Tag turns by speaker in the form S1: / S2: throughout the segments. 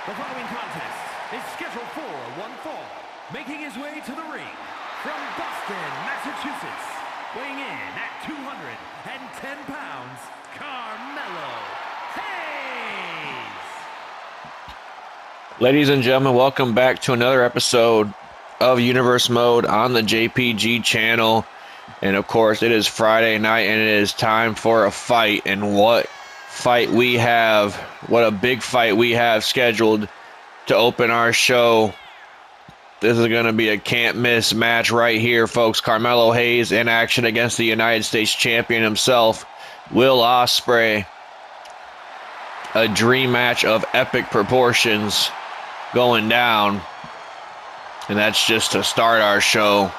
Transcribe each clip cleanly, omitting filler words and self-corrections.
S1: The following contest is scheduled for one fall. Making his way to the ring from Boston, Massachusetts, weighing in at 210 pounds, Carmelo Hayes.
S2: Ladies and gentlemen, welcome back to another episode of Universe Mode on the JPG channel. And of course, it is Friday night and it is time for a fight. And what fight we have, what a big fight we have scheduled to open our show. This is going to be a can't miss match right here, folks. Carmelo Hayes in action against the United States champion himself, Will Ospreay. A dream match of epic proportions going down. And that's just to start our show.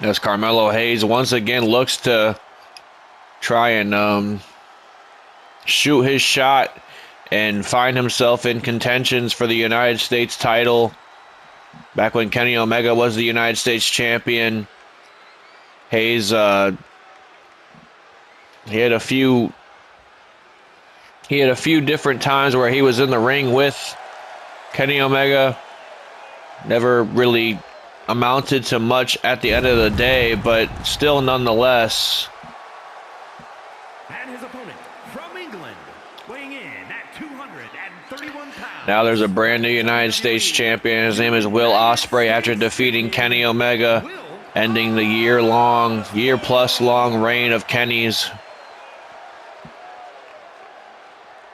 S2: As Carmelo Hayes once again looks to try and shoot his shot and find himself in contentions for the United States title. Back when Kenny Omega was the United States champion, Hayes he had a few different times where he was in the ring with Kenny Omega. Never really amounted to much at the end of the day, but still nonetheless.
S1: And his opponent from England, weighing in at 231 pounds.
S2: Now there's a brand new United States champion. His name is Will Ospreay after defeating Kenny Omega, ending the year-plus long reign of Kenny's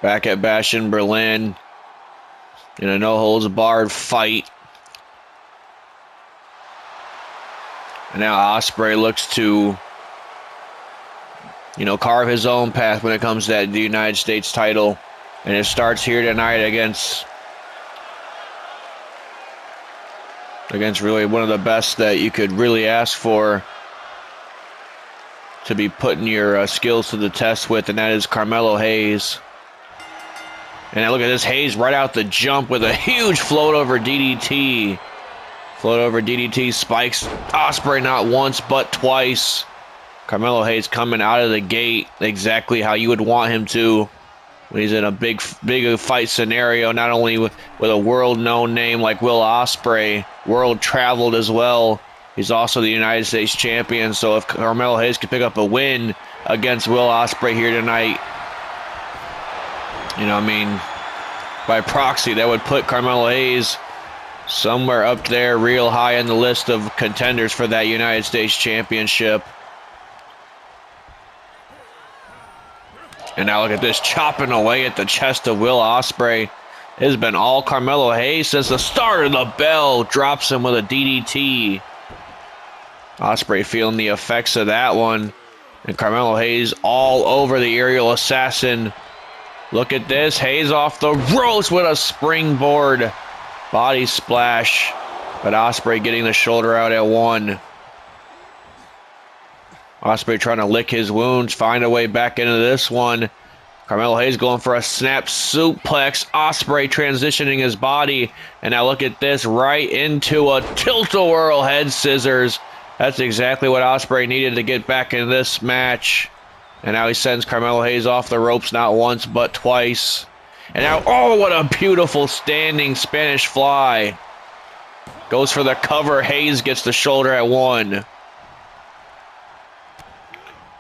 S2: back at Bash in Berlin in a no-holds-barred fight. And now Ospreay looks to, carve his own path when it comes to the United States title. And it starts here tonight against really one of the best that you could really ask for to be putting your skills to the test with, and that is Carmelo Hayes. And now look at this, Hayes right out the jump with a huge float over DDT. Float over DDT spikes Ospreay not once but twice. Carmelo Hayes coming out of the gate exactly how you would want him to when he's in a big fight scenario, not only with a world-known name like Will Ospreay, world-traveled as well. He's also the United States champion, so if Carmelo Hayes could pick up a win against Will Ospreay here tonight, by proxy, that would put Carmelo Hayes somewhere up there real high in the list of contenders for that United States championship. And now look at this, chopping away at the chest of Will Ospreay. It has been all Carmelo Hayes since the start of the bell. Drops him with a DDT. Ospreay feeling the effects of that one. And Carmelo Hayes all over the aerial assassin. Look at this, Hayes off the ropes with a springboard body splash. But Ospreay getting the shoulder out at one. Ospreay trying to lick his wounds, find a way back into this one. Carmelo Hayes going for a snap suplex. Ospreay transitioning his body. And now look at this, right into a tilt-a-whirl head scissors. That's exactly what Ospreay needed to get back in this match. And now he sends Carmelo Hayes off the ropes not once but twice. And now, oh, what a beautiful standing Spanish fly. Goes for the cover. Hayes gets the shoulder at one.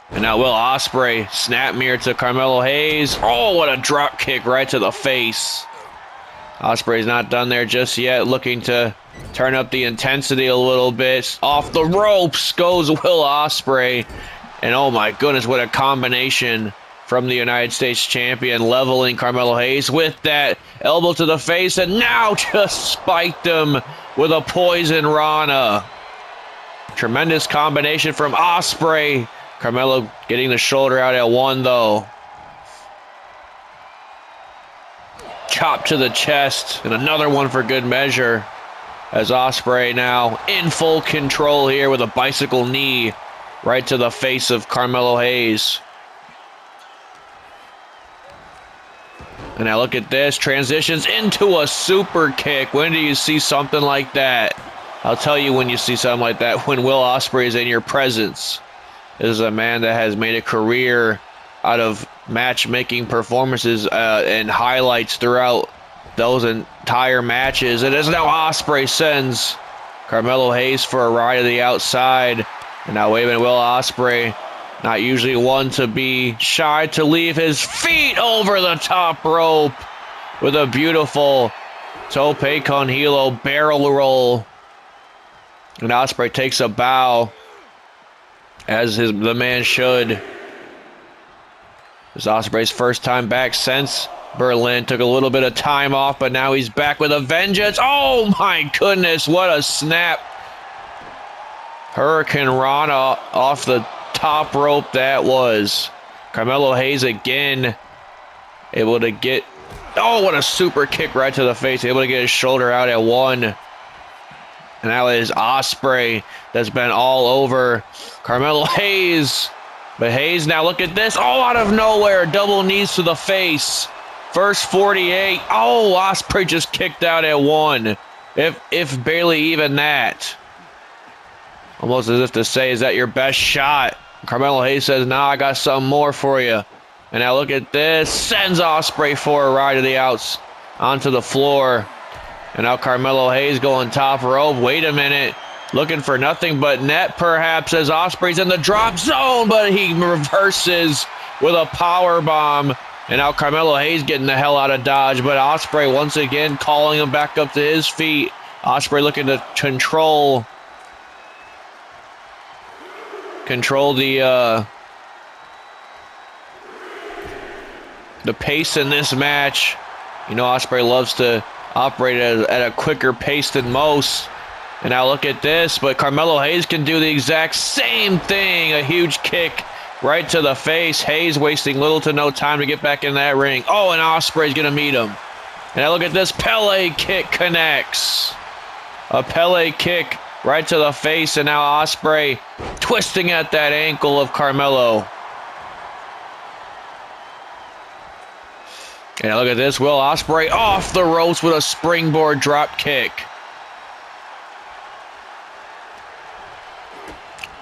S2: And now Will Ospreay, snap mirror to Carmelo Hayes. Oh, what a drop kick right to the face. Ospreay's not done there just yet, looking to turn up the intensity a little bit. Off the ropes goes Will Ospreay. And oh my goodness, what a combination from the United States champion, leveling Carmelo Hayes with that elbow to the face, and now just spiked him with a poison Rana. Tremendous combination from Ospreay. Carmelo getting the shoulder out at one, though. Chop to the chest, and another one for good measure. As Ospreay now in full control here with a bicycle knee right to the face of Carmelo Hayes. And now look at this, transitions into a super kick. When do you see something like that? I'll tell you when you see something like that, when Will Ospreay is in your presence. This is a man that has made a career out of matchmaking performances and highlights throughout those entire matches. It is now Ospreay sends Carmelo Hayes for a ride to the outside. And now wait a minute, Will Ospreay, not usually one to be shy to leave his feet over the top rope with a beautiful tope con hilo barrel roll. And Ospreay takes a bow, as the man should. This is Ospreay's first time back since Berlin. Took a little bit of time off, but now he's back with a vengeance. Oh my goodness, what a snap. Hurricane Rana off the top rope that was. Carmelo Hayes again able to get, oh, what a super kick right to the face. Able to get his shoulder out at one. And now it is Ospreay that's been all over Carmelo Hayes. But Hayes, now look at this. Oh, out of nowhere. Double knees to the face. First 48. Oh, Ospreay just kicked out at one. If barely even that. Almost as if to say, is that your best shot? Carmelo Hayes says, nah, I got something more for you. And now look at this. Sends Ospreay for a ride to the outs onto the floor. And now Carmelo Hayes going top rope. Wait a minute. Looking for nothing but net, perhaps, as Ospreay's in the drop zone, but he reverses with a power bomb. And now Carmelo Hayes getting the hell out of Dodge, but Ospreay once again calling him back up to his feet. Ospreay looking to control the pace in this match. You know, Ospreay loves to operate at a quicker pace than most. And now look at this, but Carmelo Hayes can do the exact same thing. A huge kick right to the face. Hayes wasting little to no time to get back in that ring. Oh, and Ospreay's going to meet him. And now look at this. Pele kick connects. A Pele kick right to the face, and now Ospreay twisting at that ankle of Carmelo. And now look at this. Will Ospreay off the ropes with a springboard drop kick.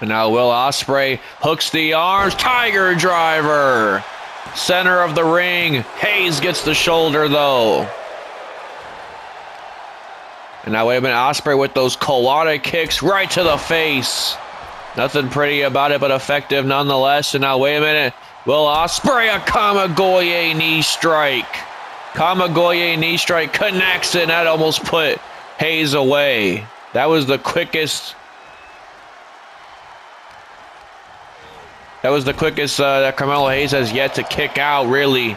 S2: And now Will Ospreay hooks the arms. Tiger driver. Center of the ring. Hayes gets the shoulder, though. And now wait a minute. Ospreay with those Kawada kicks right to the face. Nothing pretty about it, but effective nonetheless. And now wait a minute. Will Ospreay, a Kamigoye knee strike. Kamigoye knee strike connects, and that almost put Hayes away. That was the quickest. That was the quickest that Carmelo Hayes has yet to kick out, really.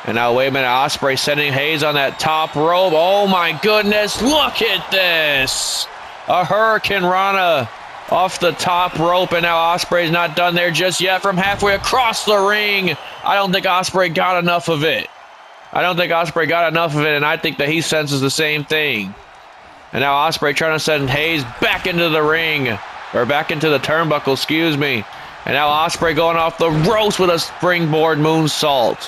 S2: And now, wait a minute, Ospreay sending Hayes on that top rope. Oh, my goodness, look at this. A Hurricane Rana off the top rope, and now Ospreay's not done there just yet from halfway across the ring. I don't think Ospreay got enough of it. And I think that he senses the same thing. And now Ospreay trying to send Hayes back into the ring. Or back into the turnbuckle, excuse me. And now Ospreay going off the ropes with a springboard moonsault.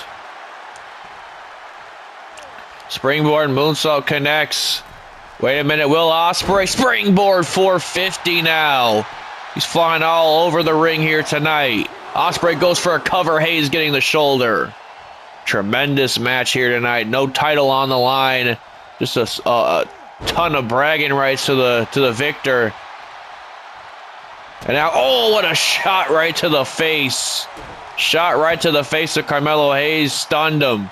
S2: Springboard moonsault connects. Wait a minute, Will Ospreay springboard 450 now. He's flying all over the ring here tonight. Ospreay goes for a cover. Hayes getting the shoulder. Tremendous match here tonight. No title on the line. Just a ton of bragging rights to the victor. And now, oh, what a shot right to the face. Shot right to the face of Carmelo Hayes. Stunned him.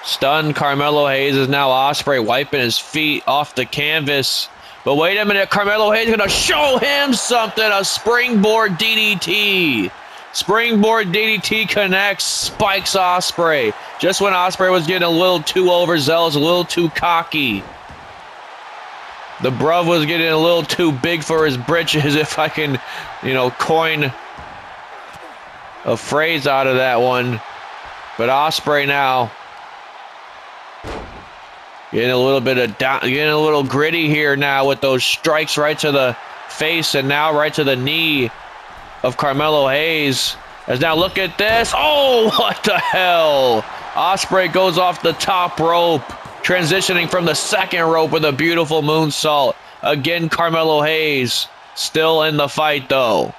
S2: Stunned Carmelo Hayes is now Ospreay wiping his feet off the canvas. But wait a minute, Carmelo Hayes is going to show him something. A springboard DDT. Springboard DDT connects, spikes Ospreay. Just when Ospreay was getting a little too overzealous, a little too cocky. The bruv was getting a little too big for his britches, if I can, coin a phrase out of that one. But Ospreay now getting a little gritty here now with those strikes right to the face and now right to the knee of Carmelo Hayes. As now look at this. Oh, what the hell? Ospreay goes off the top rope. Transitioning from the second rope with a beautiful moonsault. Again, Carmelo Hayes still in the fight, though.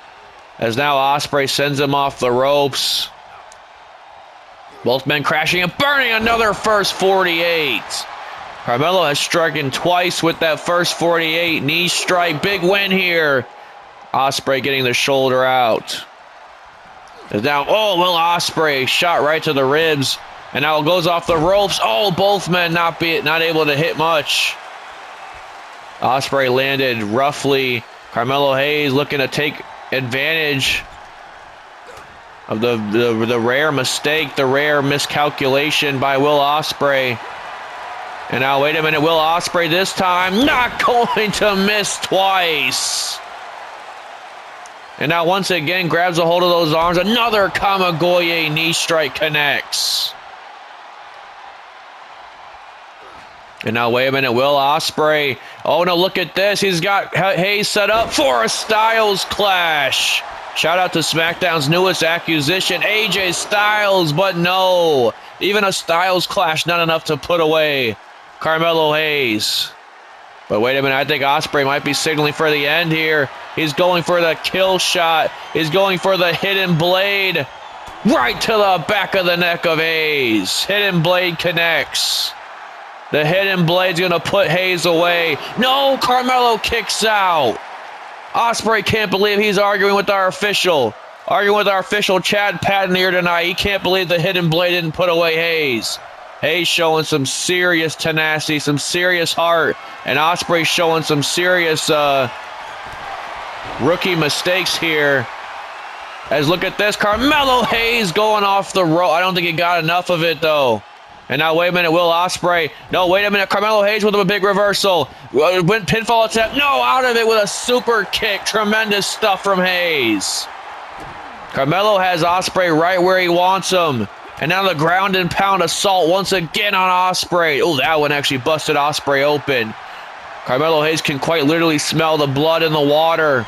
S2: As now Ospreay sends him off the ropes. Both men crashing and burning. Another first 48. Carmelo has stricken twice with that first 48. Knee strike. Big win here. Ospreay getting the shoulder out. As now, Will Ospreay shot right to the ribs. And now it goes off the ropes. Both men not able to hit much. Ospreay landed roughly. Carmelo Hayes looking to take advantage of the rare mistake, the rare miscalculation by Will Ospreay. And now, wait a minute, Will Ospreay this time not going to miss twice. And now once again grabs a hold of those arms. Another Kamigoye knee strike connects. And now, wait a minute, Will Ospreay. Oh, no, look at this. He's got Hayes set up for a Styles clash. Shout out to SmackDown's newest acquisition, AJ Styles, but no. Even a Styles clash, not enough to put away Carmelo Hayes. But wait a minute, I think Ospreay might be signaling for the end here. He's going for the kill shot. He's going for the hidden blade. Right to the back of the neck of Hayes. Hidden blade connects. The hidden blade's going to put Hayes away. No, Carmelo kicks out. Ospreay can't believe he's arguing with our official. Chad Patton here tonight. He can't believe the hidden blade didn't put away Hayes. Hayes showing some serious tenacity, some serious heart. And Ospreay showing some serious rookie mistakes here. As look at this, Carmelo Hayes going off the rope. I don't think he got enough of it though. And now, wait a minute, Will Ospreay. No, wait a minute, Carmelo Hayes with a big reversal. Went pinfall attempt. No, out of it with a super kick. Tremendous stuff from Hayes. Carmelo has Ospreay right where he wants him. And now the ground and pound assault once again on Ospreay. Oh, that one actually busted Ospreay open. Carmelo Hayes can quite literally smell the blood in the water,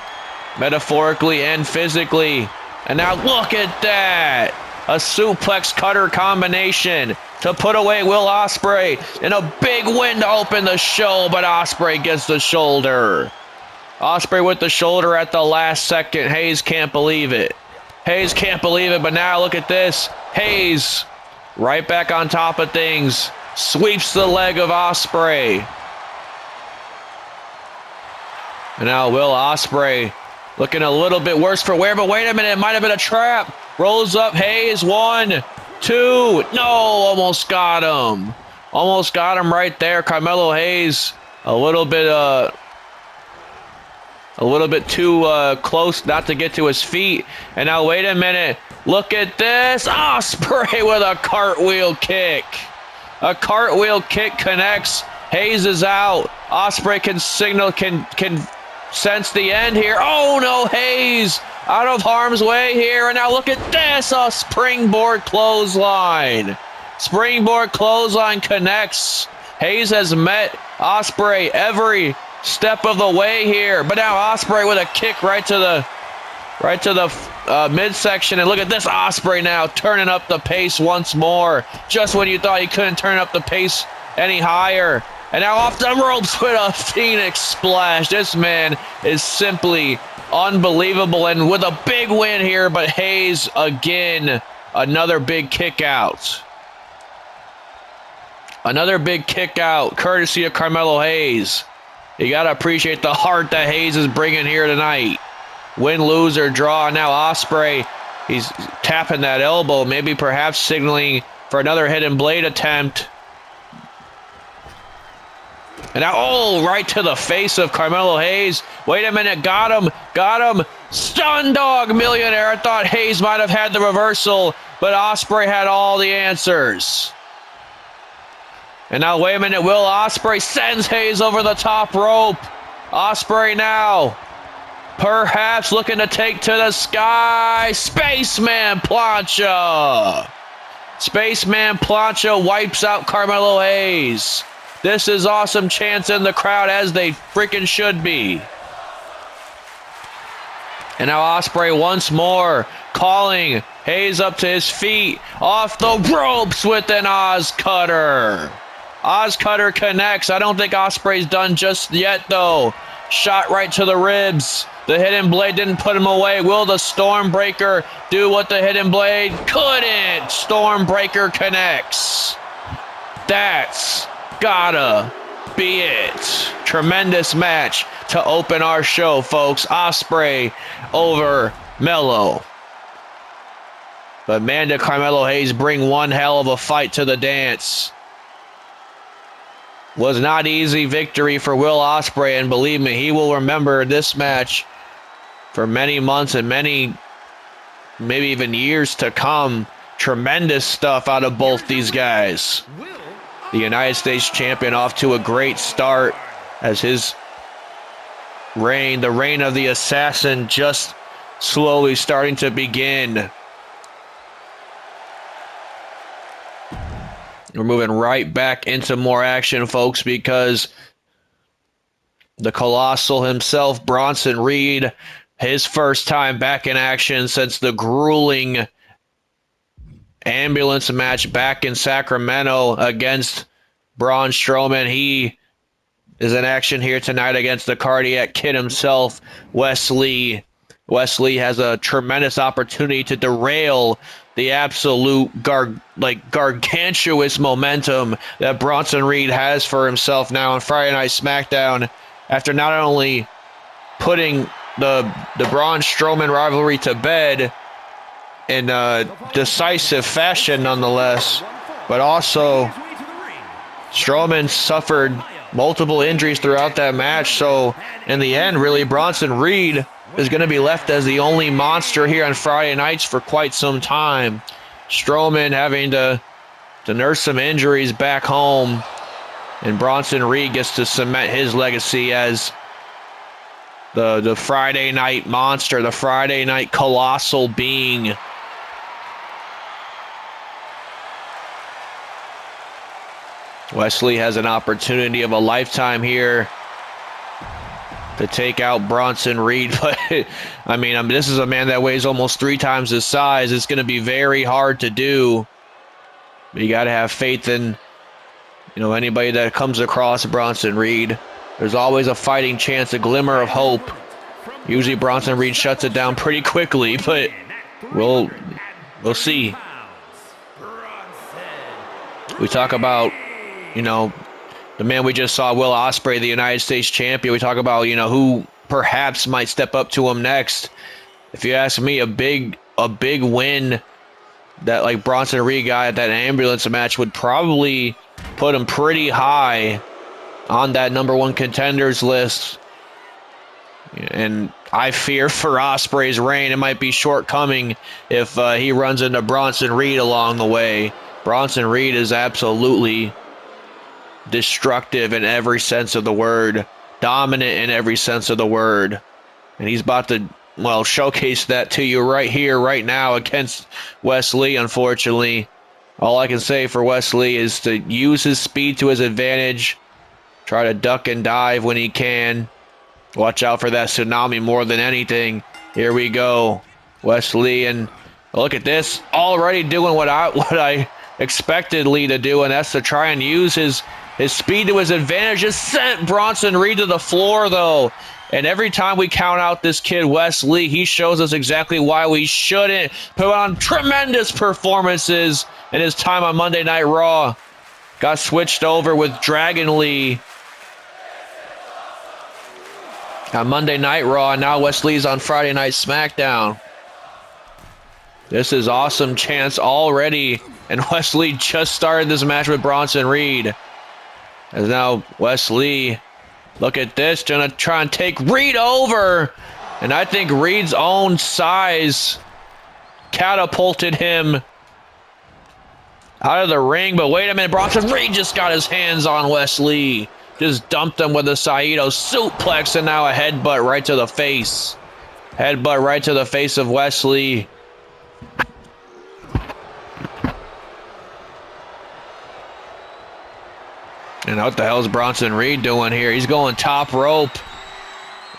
S2: metaphorically and physically. And now look at that. A suplex cutter combination to put away Will Ospreay. And a big win to open the show, but Ospreay gets the shoulder. Ospreay with the shoulder at the last second. Hayes can't believe it. But now look at this. Hayes right back on top of things. Sweeps the leg of Ospreay. And now Will Ospreay looking a little bit worse for wear, but wait a minute, it might have been a trap. Rolls up Hayes, 1, 2. No, almost got him. Almost got him right there. Carmelo Hayes a little bit too close not to get to his feet. And now wait a minute. Look at this. Ospreay with a cartwheel kick. A cartwheel kick connects. Hayes is out. Ospreay can sense the end here. Oh no, Hayes out of harm's way here. And now look at this. A springboard clothesline. Springboard clothesline connects. Hayes has met Ospreay every step of the way here. But now Ospreay with a kick right to the midsection. And look at this. Ospreay now turning up the pace once more. Just when you thought he couldn't turn up the pace any higher. And now off the ropes with a Phoenix splash. This man is simply unbelievable. And with a big win here, but Hayes again, another big kick out. Another big kick out, courtesy of Carmelo Hayes. You got to appreciate the heart that Hayes is bringing here tonight. Win, lose, or draw. Now Ospreay, he's tapping that elbow, maybe perhaps signaling for another hidden blade attempt. And now, right to the face of Carmelo Hayes. Wait a minute, got him. Stun dog millionaire. I thought Hayes might have had the reversal, but Ospreay had all the answers. And now, wait a minute, Will Ospreay sends Hayes over the top rope. Ospreay now, perhaps looking to take to the sky. Spaceman Plancha. Spaceman Plancha wipes out Carmelo Hayes. This is awesome chants in the crowd, as they freaking should be. And now Ospreay once more calling Hayes up to his feet. Off the ropes with an Oz Cutter. Oz Cutter connects. I don't think Ospreay's done just yet, though. Shot right to the ribs. The hidden blade didn't put him away. Will the Stormbreaker do what the hidden blade couldn't? Stormbreaker connects. That's gotta be it. Tremendous match to open our show, folks. Ospreay over Melo. But man, did Carmelo Hayes bring one hell of a fight to the dance. Was not easy victory for Will Ospreay, and believe me, he will remember this match for many months and many, maybe even years to come. Tremendous stuff out of both these guys. The United States champion off to a great start as his reign, the reign of the assassin, just slowly starting to begin. We're moving right back into more action, folks, because the Colossal himself, Bronson Reed, his first time back in action since the grueling ambulance match back in Sacramento against Braun Strowman. He is in action here tonight against the Cardiac Kid himself, Wes Lee. Wes Lee has a tremendous opportunity to derail the absolute gargantuous momentum that Bronson Reed has for himself now on Friday Night SmackDown, after not only putting the Braun Strowman rivalry to bed in decisive fashion nonetheless, but also Strowman suffered multiple injuries throughout that match. So in the end, really, Bronson Reed is going to be left as the only monster here on Friday nights for quite some time. Strowman having to nurse some injuries back home, and Bronson Reed gets to cement his legacy as the Friday night monster, the Friday night colossal being. Wes Lee has an opportunity of a lifetime here to take out Bronson Reed, but I mean, this is a man that weighs almost 3 times his size. It's going to be very hard to do. But you got to have faith in, anybody that comes across Bronson Reed. There's always a fighting chance, a glimmer of hope. Usually Bronson Reed shuts it down pretty quickly, but we'll see. We talk about, the man we just saw, Will Ospreay, the United States champion. We talk about, who perhaps might step up to him next. If you ask me, a big win that Bronson Reed got at that ambulance match would probably put him pretty high on that #1 contenders list. And I fear for Ospreay's reign, it might be shortcoming if he runs into Bronson Reed along the way. Bronson Reed is absolutely destructive in every sense of the word, dominant in every sense of the word, and he's about to showcase that to you right here, right now against Wes Lee. Unfortunately, all I can say for Wes Lee is to use his speed to his advantage, try to duck and dive when he can. Watch out for that tsunami more than anything. Here we go, Wes Lee, and look at this, already doing what I expected Lee to do, and that's to try and use his speed to his advantage. Just sent Bronson Reed to the floor, though. And every time we count out this kid, Wes Lee, he shows us exactly why we shouldn't. Put on tremendous performances in his time on Monday Night Raw. Got switched over with Dragon Lee on Monday Night Raw, and now Wes Lee's on Friday Night SmackDown. This is awesome chance already, and Wes Lee just started this match with Bronson Reed. As now Wes Lee, look at this, gonna try and take Reed over. And I think Reed's own size catapulted him out of the ring. But wait a minute, Bronson Reed just got his hands on Wes Lee. Just dumped him with a Saito suplex, and now a headbutt right to the face. Headbutt right to the face of Wes Lee. And what the hell is Bronson Reed doing here? He's going top rope.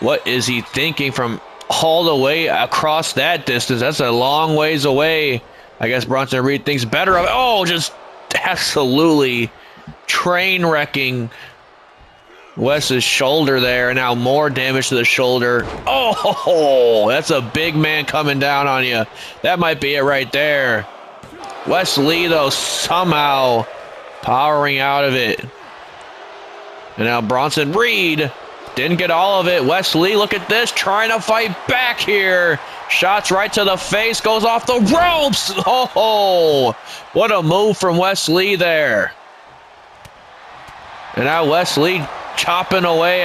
S2: What is he thinking from all the way across that distance? That's a long ways away. I guess Bronson Reed thinks better of it. Oh, just absolutely train wrecking Wes's shoulder there, and now more damage to the shoulder. Oh, that's a big man coming down on you. That might be it right there. Wes Lee, though, somehow powering out of it. And now Bronson Reed didn't get all of it. Wes Lee, look at this, trying to fight back here. Shots right to the face, goes off the ropes. Oh, what a move from Wes Lee there. And now Wes Lee chopping away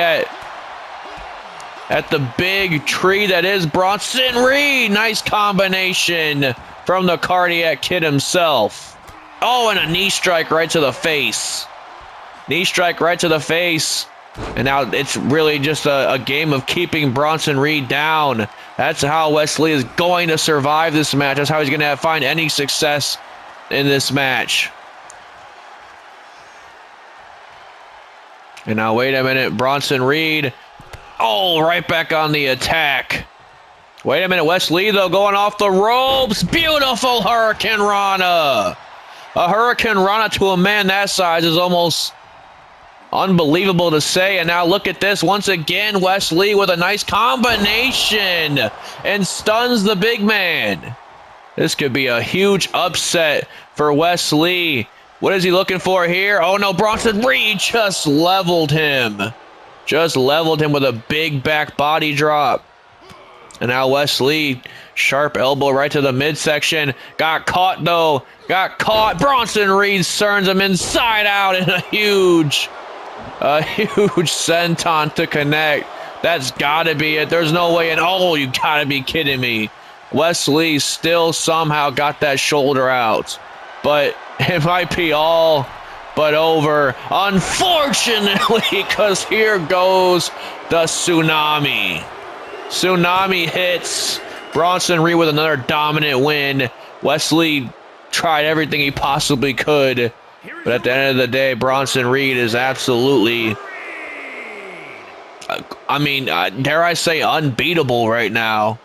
S2: at the big tree that is Bronson Reed. Nice combination from the Cardiac Kid himself. Oh, and a knee strike right to the face. Knee strike right to the face. And now it's really just a game of keeping Bronson Reed down. That's how Wes Lee is going to survive this match. That's how he's going to find any success in this match. And now, wait a minute, Bronson Reed. Oh, right back on the attack. Wait a minute, Wes Lee, though, going off the ropes. Beautiful Hurricane Rana. A Hurricane Rana to a man that size is almost unbelievable to say. And now look at this. Once again, Wes Lee with a nice combination and stuns the big man. This could be a huge upset for Wes Lee. What is he looking for here? Oh, no, Bronson Reed just leveled him. Just leveled him with a big back body drop. And now Wes Lee, sharp elbow right to the midsection. Got caught, though. Got caught. Bronson Reed turns him inside out in a huge senton to connect. That's got to be it. There's no way in. Oh, you got to be kidding me. Wes Lee still somehow got that shoulder out. But it might be all but over, unfortunately, because here goes the tsunami. Tsunami hits. Bronson Reed with another dominant win. Wes Lee tried everything he possibly could, but at the end of the day, Bronson Reed is absolutely, dare I say, unbeatable right now.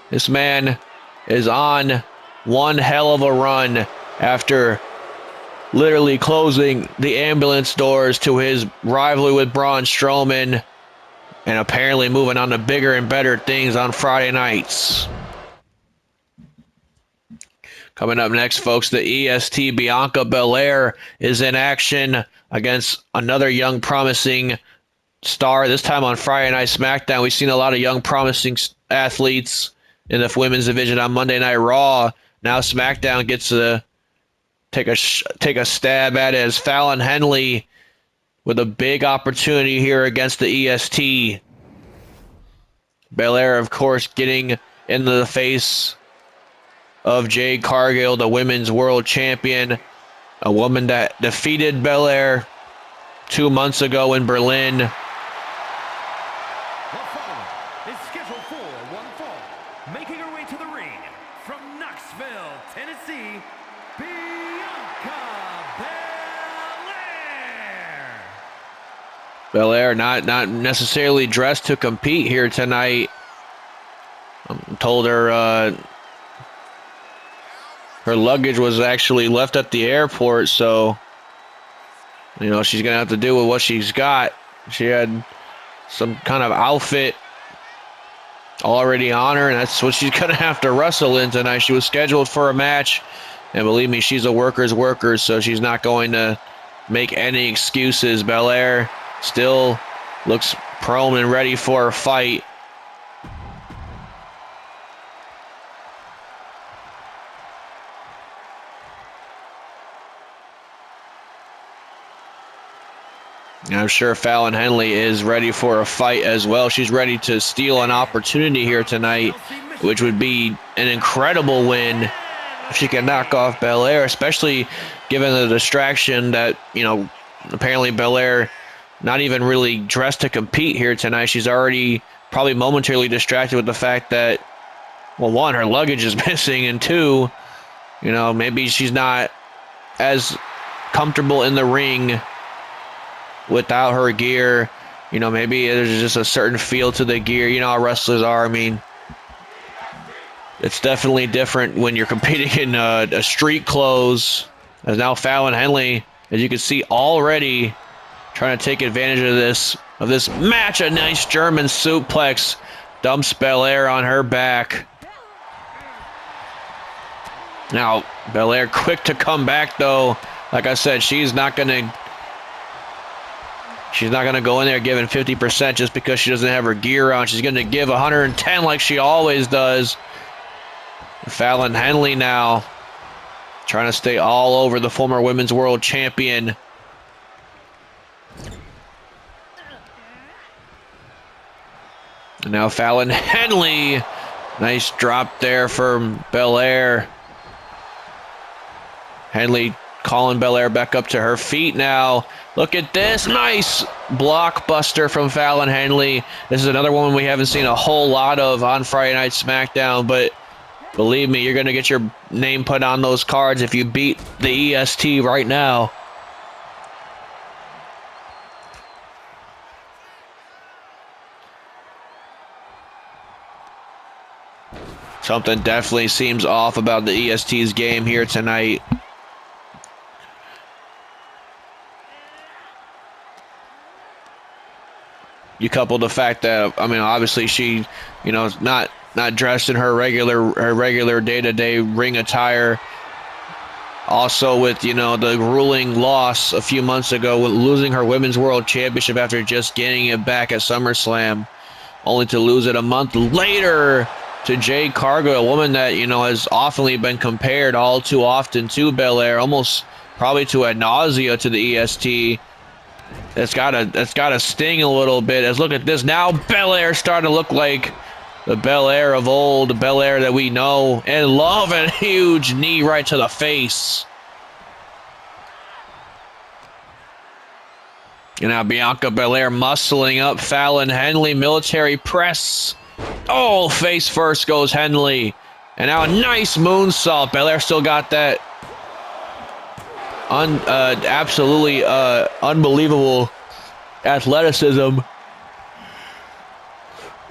S2: This man is on one hell of a run after literally closing the ambulance doors to his rivalry with Braun Strowman and apparently moving on to bigger and better things on Friday nights. Coming up next, folks, the EST Bianca Belair is in action against another young promising star. This time on Friday Night SmackDown, we've seen a lot of young promising athletes in the women's division on Monday Night Raw. Now SmackDown gets to take a stab at it as Fallon Henley with a big opportunity here against the EST. Belair, of course, getting into the face of Jade Cargill, the women's world champion, a woman that defeated Belair 2 months ago in Berlin.
S1: The following is scheduled for one fall, making her way to the ring from Knoxville, Tennessee, Bianca Belair.
S2: Belair not necessarily dressed to compete here tonight. I'm told her her luggage was actually left at the airport, so you know she's gonna have to do with what she's got. She had some kind of outfit already on her, and that's what she's gonna have to wrestle in tonight. She was scheduled for a match, and believe me, she's a worker's worker, so she's not going to make any excuses. Belair still looks prone and ready for a fight. I'm sure Fallon Henley is ready for a fight as well. She's ready to steal an opportunity here tonight, which would be an incredible win if she can knock off Belair, especially given the distraction that, you know, apparently Belair not even really dressed to compete here tonight. She's already probably momentarily distracted with the fact that, well, one, her luggage is missing, and two, you know, maybe she's not as comfortable in the ring without her gear. You know, maybe there's just a certain feel to the gear. You know how wrestlers are. I mean, it's definitely different when you're competing in a street clothes. As now Fallon Henley, as you can see, already trying to take advantage of this match. A nice German suplex. Dumps Belair on her back. Now, Belair quick to come back, though. Like I said, she's not gonna go in there giving 50% just because she doesn't have her gear on. She's gonna give 110 like she always does. Fallon Henley now trying to stay all over the former Women's World Champion. And now Fallon Henley. Nice drop there from Belair. Henley calling Belair back up to her feet now. Look at this. Nice blockbuster from Fallon Henley. This is another one we haven't seen a whole lot of on Friday Night SmackDown, but believe me, you're going to get your name put on those cards if you beat the EST right now. Something definitely seems off about the EST's game here tonight. You couple the fact that, I mean, obviously she, you know, is not dressed in her regular day-to-day ring attire. Also with, you know, the grueling loss a few months ago, with losing her Women's World Championship after just getting it back at SummerSlam, only to lose it a month later to Jade Cargill, a woman that, you know, has oftenly been compared all too often to Belair, almost probably to ad nausea to the EST. That's gotta sting a little bit. As look at this now, Belair starting to look like the Belair of old, the Belair that we know and love. A huge knee right to the face. And now Bianca Belair muscling up Fallon Henley, military press. Oh, face first goes Henley. And now a nice moonsault. Belair still got that absolutely unbelievable athleticism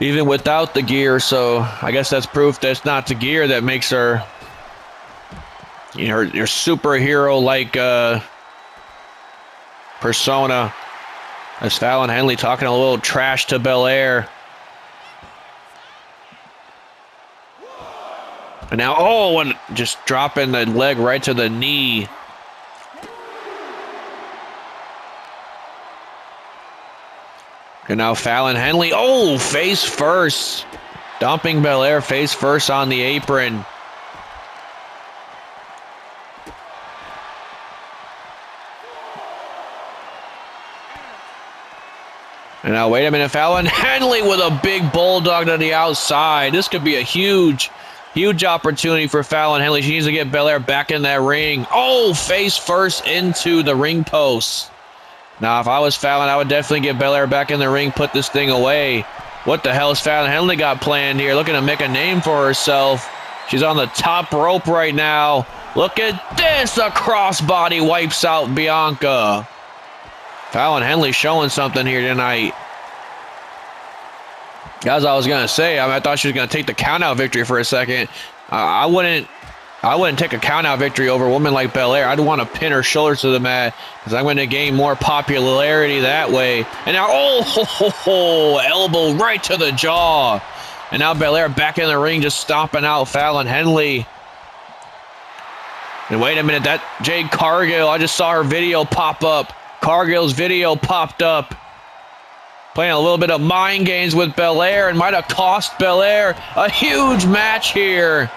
S2: even without the gear, so I guess that's proof that it's not the gear that makes her, you know, your superhero like persona. As Fallon Henley talking a little trash to Belair. And now, oh, and just dropping the leg right to the knee. And now Fallon Henley, oh, face first. Dumping Belair face first on the apron. And now, wait a minute, Fallon Henley with a big bulldog to the outside. This could be a huge opportunity for Fallon Henley. She needs to get Belair back in that ring. Oh, face first into the ring post. Now, if I was Fallon, I would definitely get Belair back in the ring, put this thing away. What the hell has Fallon Henley got planned here? Looking to make a name for herself. She's on the top rope right now. Look at this. A crossbody wipes out Bianca. Fallon Henley showing something here tonight. As I was going to say, I thought she was going to take the countout victory for a second. I wouldn't take a countout victory over a woman like Belair. I'd want to pin her shoulders to the mat because I'm going to gain more popularity that way. And now, elbow right to the jaw. And now Belair back in the ring just stomping out Fallon Henley. And wait a minute, that Jade Cargill, I just saw her video pop up. Cargill's video popped up. Playing a little bit of mind games with Belair and might have cost Belair a huge match here.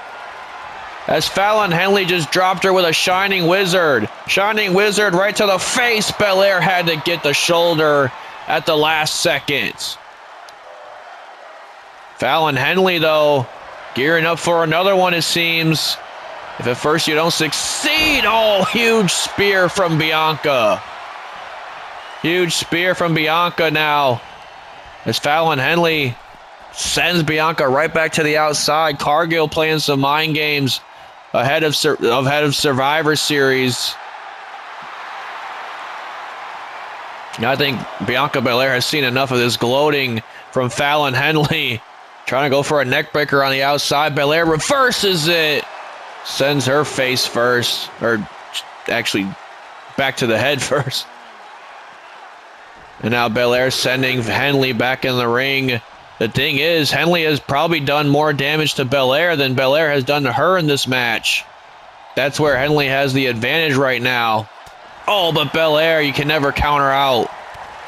S2: As Fallon Henley just dropped her with a Shining Wizard. Shining Wizard right to the face. Belair had to get the shoulder at the last second. Fallon Henley, though, gearing up for another one, it seems. If at first you don't succeed. Oh, huge spear from Bianca. Huge spear from Bianca now. As Fallon Henley sends Bianca right back to the outside. Cargill playing some mind games ahead of Survivor Series. I think Bianca Belair has seen enough of this gloating from Fallon Henley. Trying to go for a neck breaker on the outside. Belair reverses it. Sends her face first. Or actually back to the head first. And now Belair sending Henley back in the ring. The thing is, Henley has probably done more damage to Belair than Belair has done to her in this match. That's where Henley has the advantage right now. Oh, but Belair, you can never counter out.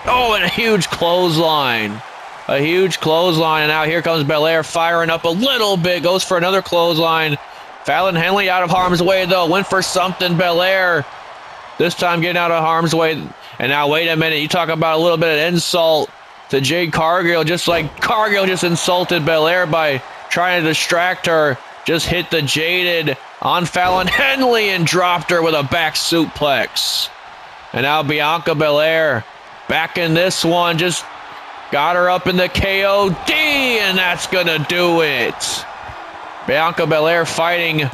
S2: Oh, and a huge clothesline. A huge clothesline, and now here comes Belair firing up a little bit. Goes for another clothesline. Fallon Henley out of harm's way, though. Went for something, Belair. This time getting out of harm's way. And now, wait a minute. You talk about a little bit of insult to Jade Cargill, just like Cargill just insulted Belair by trying to distract her. Just hit the Jaded on Fallon Henley and dropped her with a back suplex. And now Bianca Belair back in this one. Just got her up in the KOD, and that's going to do it. Bianca Belair fighting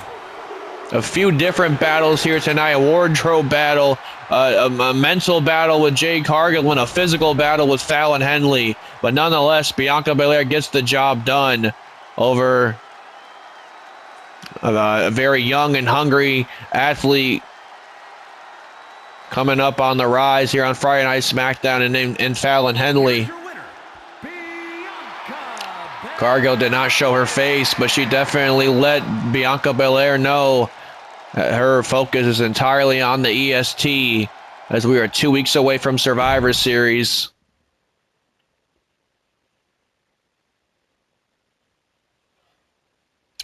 S2: a few different battles here tonight. A wardrobe battle, a mental battle with Jade Cargill, and a physical battle with Fallon Henley. But nonetheless, Bianca Belair gets the job done over a very young and hungry athlete coming up on the rise here on Friday Night SmackDown in Fallon Henley. Cargill did not show her face, but she definitely let Bianca Belair know that her focus is entirely on the EST as we are 2 weeks away from Survivor Series.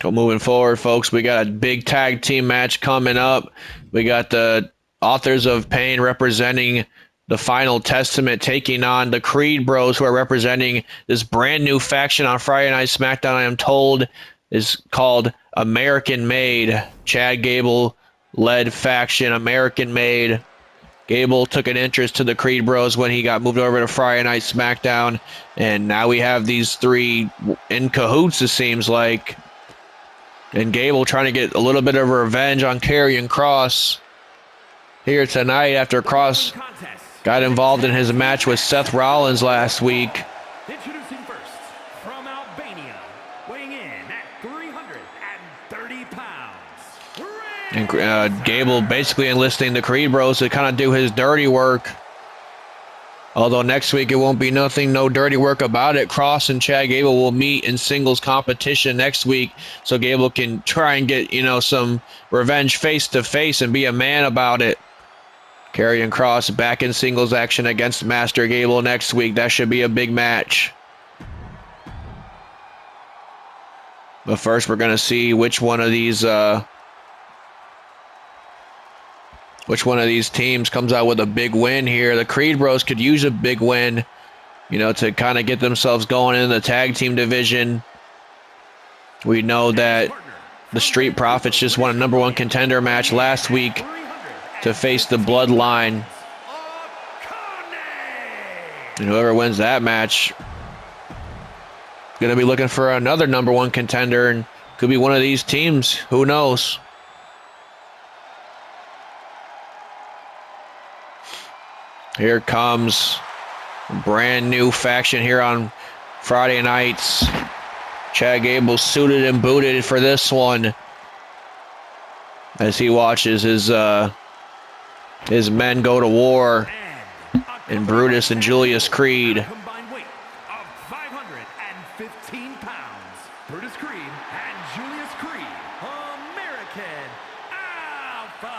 S2: So moving forward, folks, we got a big tag team match coming up. We got the Authors of Pain representing the Final Testament, taking on the Creed Bros, who are representing this brand new faction on Friday Night SmackDown. I am told is called American Made. Chad Gable led faction, American Made. Gable took an interest to the Creed Bros when he got moved over to Friday Night SmackDown, and now we have these three in cahoots, it seems like. And Gable trying to get a little bit of revenge on Karrion Kross here tonight after Kross got involved in his match with Seth Rollins last week.
S1: Introducing first, from Albania, weighing in at 330 pounds.
S2: And Gable basically enlisting the Creed Bros to kind of do his dirty work. Although next week it won't be no dirty work about it. Kross and Chad Gable will meet in singles competition next week, so Gable can try and get, some revenge face to face and be a man about it. Karrion Kross back in singles action against Master Gable next week. That should be a big match. But first, we're going to see which one of these teams comes out with a big win here. The Creed Bros could use a big win, to kind of get themselves going in the tag team division. We know that the Street Profits just won a #1 contender match last week to face the Bloodline. And whoever wins that match going to be looking for another #1 contender, and could be one of these teams. Who knows? Here comes a brand new faction here on Friday nights. Chad Gable suited and booted for this one as he watches his men go to war in Brutus and Julius Creed.
S1: Combined weight of 515 pounds. Brutus Creed and Julius Creed, American Alpha.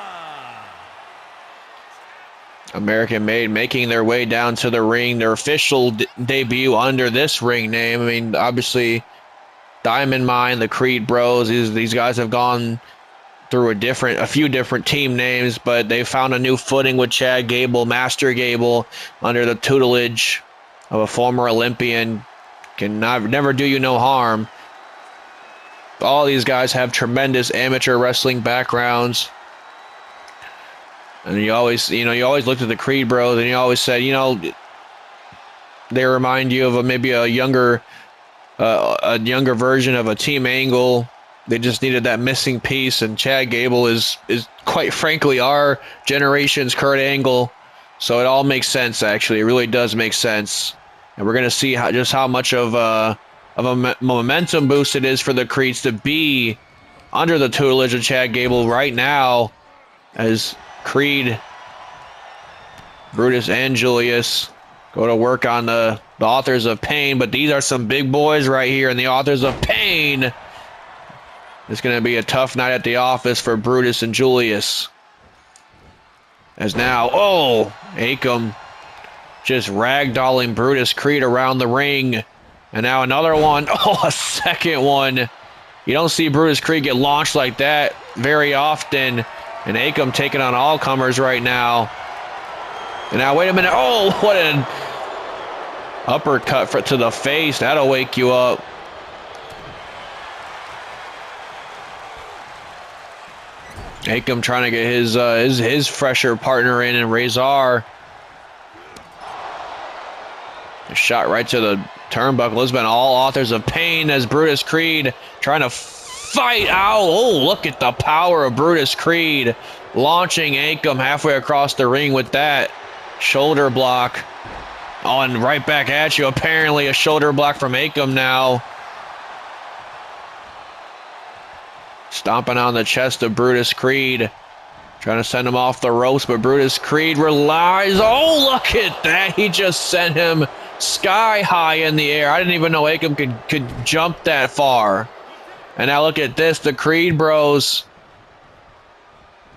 S2: American Made making their way down to the ring. Their official debut under this ring name. I mean, obviously, Diamond Mine, the Creed Bros, these guys have gone through a few different team names, but they found a new footing with Chad Gable, Master Gable, under the tutelage of a former Olympian. Can never do you no harm. All these guys have tremendous amateur wrestling backgrounds. And you always looked at the Creed Bros and you always said, they remind you of maybe a younger version of a Team Angle. They just needed that missing piece, and Chad Gable is quite frankly our generation's Kurt Angle. So it all makes sense, actually. It really does make sense. And we're going to see how much of a momentum boost it is for the Creeds to be under the tutelage of Chad Gable right now, as Creed, Brutus, and Julius Go to work on the Authors of Pain, but these are some big boys right here in the Authors of Pain. It's going to be a tough night at the office for Brutus and Julius. As now, Akam just ragdolling Brutus Creed around the ring. And now another one. A second one. You don't see Brutus Creed get launched like that very often. And Akam taking on all comers right now. And now, wait a minute. What an uppercut to the face. That'll wake you up. Akam trying to get his fresher partner in, and Razor. A shot right to the turnbuckle. It's been all Authors of Pain as Brutus Creed trying to fight out. Look at the power of Brutus Creed. Launching Akam halfway across the ring with that shoulder block. And right back at you. Apparently a shoulder block from Akam now. Stomping on the chest of Brutus Creed. Trying to send him off the ropes, but Brutus Creed relies. Look at that. He just sent him sky high in the air. I didn't even know Akam could jump that far. And now look at this. The Creed Bros.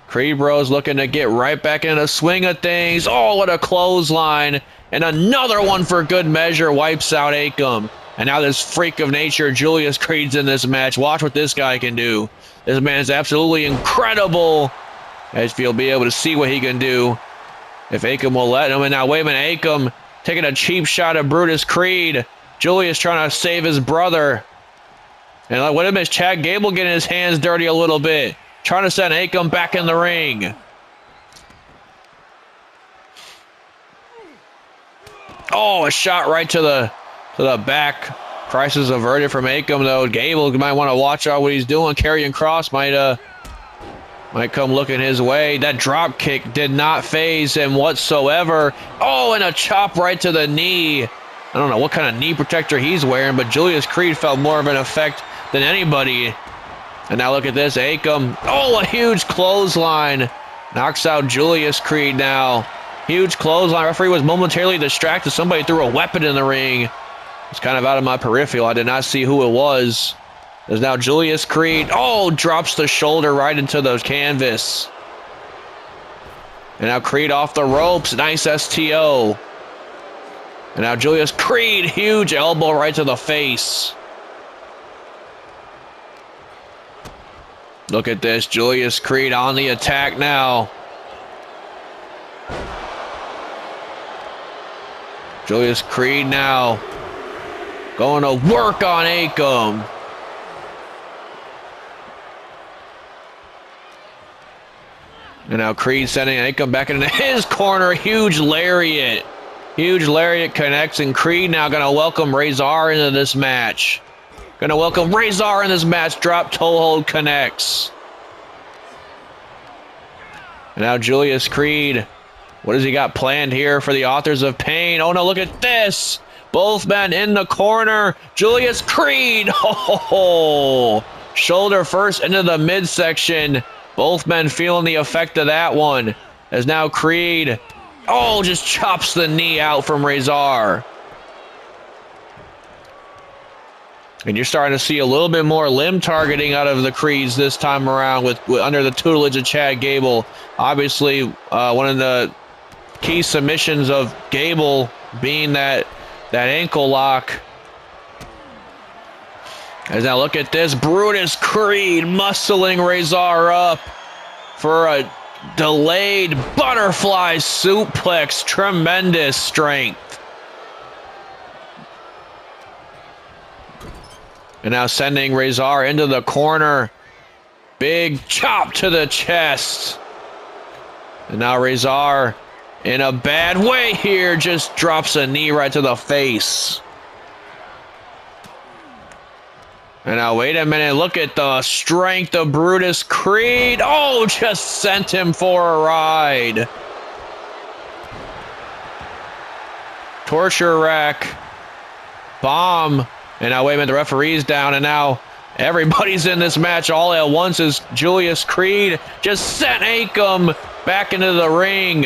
S2: Creed Bros looking to get right back into the swing of things. What a clothesline. And another one for good measure wipes out Akam. And now this freak of nature, Julius Creed's in this match. Watch what this guy can do. This man is absolutely incredible. As you'll be able to see what he can do if Akam will let him. And now, wait a minute, Akam taking a cheap shot at Brutus Creed. Julius trying to save his brother. And wait a minute, Chad Gable getting his hands dirty a little bit. Trying to send Akam back in the ring. A shot right to the back. Crisis averted from Akam, though. Gable might want to watch out what he's doing. Karrion Kross might come looking his way. That drop kick did not phase him whatsoever. And a chop right to the knee. I don't know what kind of knee protector he's wearing, but Julius Creed felt more of an effect than anybody. And now look at this. Akam. A huge clothesline. Knocks out Julius Creed now. Huge clothesline. Referee was momentarily distracted. Somebody threw a weapon in the ring. It's kind of out of my peripheral. I did not see who it was. There's now Julius Creed. Drops the shoulder right into the canvas. And now Creed off the ropes. Nice STO. And now Julius Creed. Huge elbow right to the face. Look at this. Julius Creed on the attack now. Julius Creed now going to work on Akam. And now Creed sending Akam back into his corner. Huge lariat. Huge lariat connects, and Creed now going to welcome Razor into this match. Going to welcome Razor in this match. Drop toe hold connects. And now Julius Creed. What has he got planned here for the Authors of Pain? No, look at this. Both men in the corner. Julius Creed. Shoulder first into the midsection. Both men feeling the effect of that one. As now Creed, just chops the knee out from Razor. And you're starting to see a little bit more limb targeting out of the Creeds this time around with under the tutelage of Chad Gable. Obviously, one of the key submissions of Gable being that ankle lock. As now look at this. Brutus Creed muscling Razor up for a delayed butterfly suplex. Tremendous strength. And now sending Razor into the corner. Big chop to the chest. And now Razor in a bad way here just drops a knee right to the face. And now, wait a minute. Look at the strength of Brutus Creed. Just sent him for a ride. Torture rack. Bomb. And now, wait a minute. The referee's down. And now everybody's in this match all at once as Julius Creed just sent Akam back into the ring.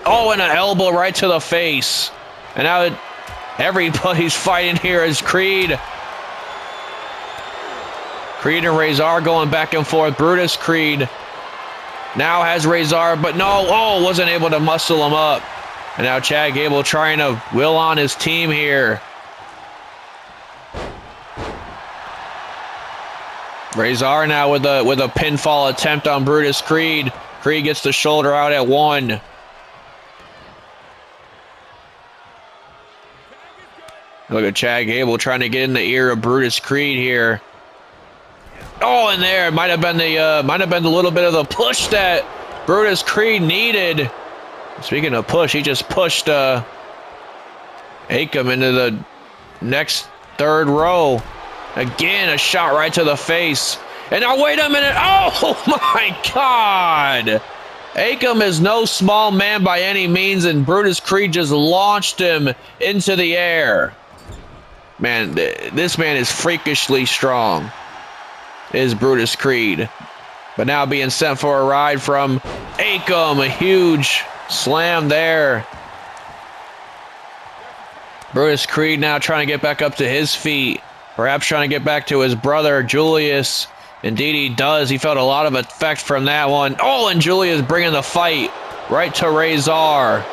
S2: Oh, and an elbow right to the face. And now everybody's fighting here as Creed. Creed and Razor going back and forth. Brutus Creed now has Razor, but no, wasn't able to muscle him up. And now Chad Gable trying to will on his team here. Razor now with a pinfall attempt on Brutus Creed. Creed gets the shoulder out at 1. Look at Chad Gable trying to get in the ear of Brutus Creed here. Oh, and there might have been the little bit of the push that Brutus Creed needed. Speaking of push, he just pushed Akam into the next third row. Again, a shot right to the face. And now wait a minute. Oh my God. Akam is no small man by any means, and Brutus Creed just launched him into the air. Man, this man is freakishly strong. Is Brutus Creed. But now being sent for a ride from Akam. A huge slam there. Brutus Creed now trying to get back up to his feet. Perhaps trying to get back to his brother, Julius. Indeed he does. He felt a lot of effect from that one. Oh, and Julius bringing the fight right to Razor.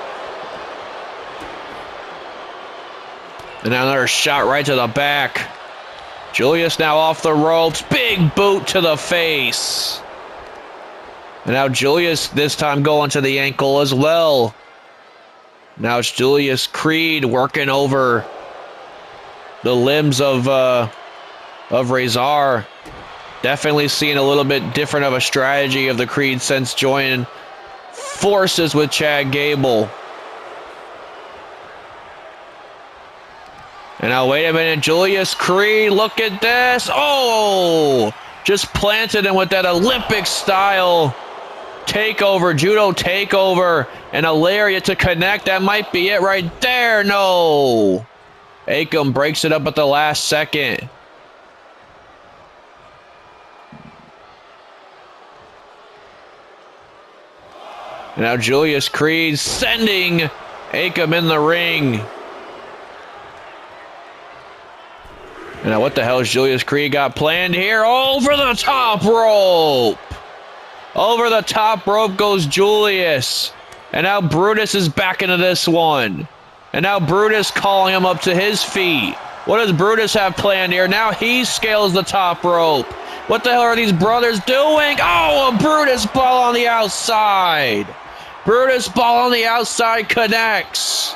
S2: And now another shot right to the back. Julius now off the ropes. Big boot to the face. And now Julius this time going to the ankle as well. Now it's Julius Creed working over the limbs of Razor. Definitely seeing a little bit different of a strategy of the Creed since joining forces with Chad Gable. And now wait a minute, Julius Creed, look at this. Oh, just planted him with that Olympic style takeover, judo takeover, and a lariat to connect. That might be it right there. No. Akam breaks it up at the last second. And now Julius Creed sending Akam in the ring. And now what the hell has Julius Creed got planned here? Over the top rope. Over the top rope goes Julius. And now Brutus is back into this one. And now Brutus calling him up to his feet. What does Brutus have planned here? Now he scales the top rope. What the hell are these brothers doing? Oh, a Brutus ball on the outside. Brutus ball on the outside connects.